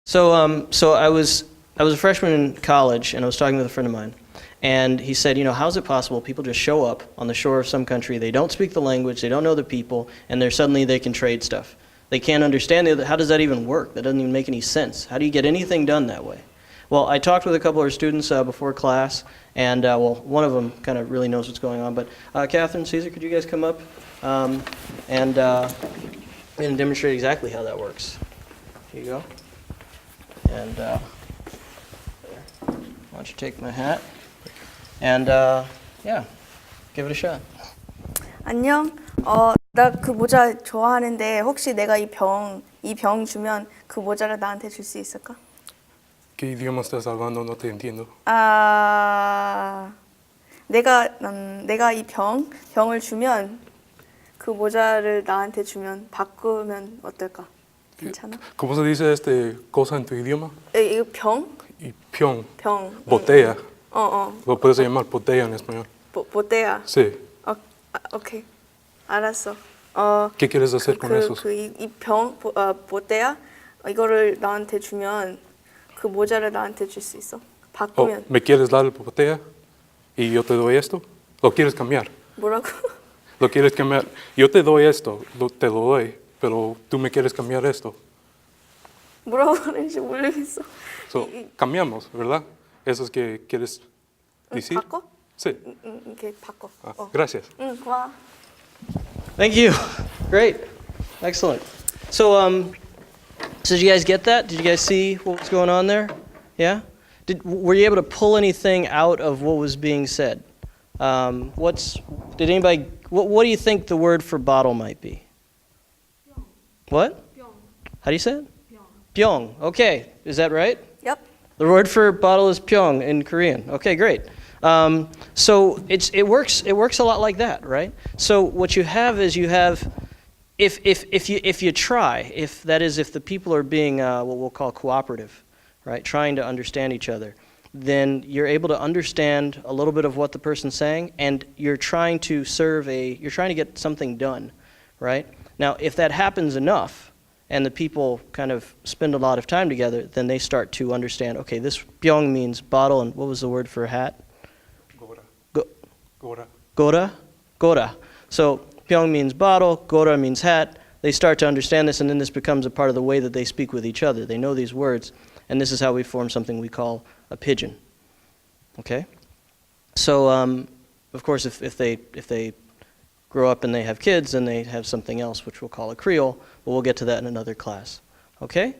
So I was a freshman in college, and I was talking with a friend of mine, and he said, how is it possible people just show up on the shore of some country, they don't speak the language, they don't know the people, and suddenly they can trade stuff. They can't understand it. How does that even work? That doesn't even make any sense. How do you get anything done that way? Well, I talked with a couple of our students before class, and one of them kind of really knows what's going on. But Catherine, Caesar, could you guys come up and demonstrate exactly how that works? Here you go. And there. Why don't you take my hat? And yeah, give it a shot. 안녕. 나 그 모자 좋아하는데 혹시 내가 이 병 주면 그 모자를 나한테 줄 수 있을까? ¿Qué idioma estás hablando? No te entiendo. 내가 이 병을 주면 그 모자를 나한테 주면 바꾸면 어떨까? 괜찮아? ¿Cómo se dice cosa en tu idioma? 이거 병? Y pion. 병. Botella. Lo puedes 오케이. llamar botella en español. 보떼야. Sí. 오케이. 알았어. ¿Qué quieres hacer con esos? 이 병, 보떼야 이거를 나한테 주면 그 모자를 나한테 줄 수 있어? 바꾸면. ¿Me quieres dar la botella y yo te doy esto? ¿Lo quieres cambiar? 뭐라고? ¿Lo quieres cambiar? Yo te doy esto, te lo doy, pero tú me quieres cambiar esto. 뭐라고 하는지 모르겠어. So, cambiamos, ¿verdad? Eso es que quieres decir. 바꿔? Sí. 이렇게 바꿔. Gracias. 고마워. Thank you. Great. Excellent. So did you guys get that? Did you guys see what was going on there? Yeah? Were you able to pull anything out of what was being said? What do you think the word for bottle might be? What? How do you say it? Pyong. Okay. Is that right? Yep. The word for bottle is pyong in Korean. Okay, great. So it works a lot like that, right? So what you have is if you try, if the people are being what we'll call cooperative, right, trying to understand each other, then you're able to understand a little bit of what the person's saying, and you're trying to get something done, right? Now, if that happens enough, and the people kind of spend a lot of time together, then they start to understand, okay, this pyong means bottle, and what was the word for hat? Gora. Gora. So pyong means bottle, gora means hat. They start to understand this, and then this becomes a part of the way that they speak with each other. They know these words, and this is how we form something we call a pidgin. Okay? So, of course, if they grow up and they have kids, then they have something else, which we'll call a Creole, but we'll get to that in another class. Okay?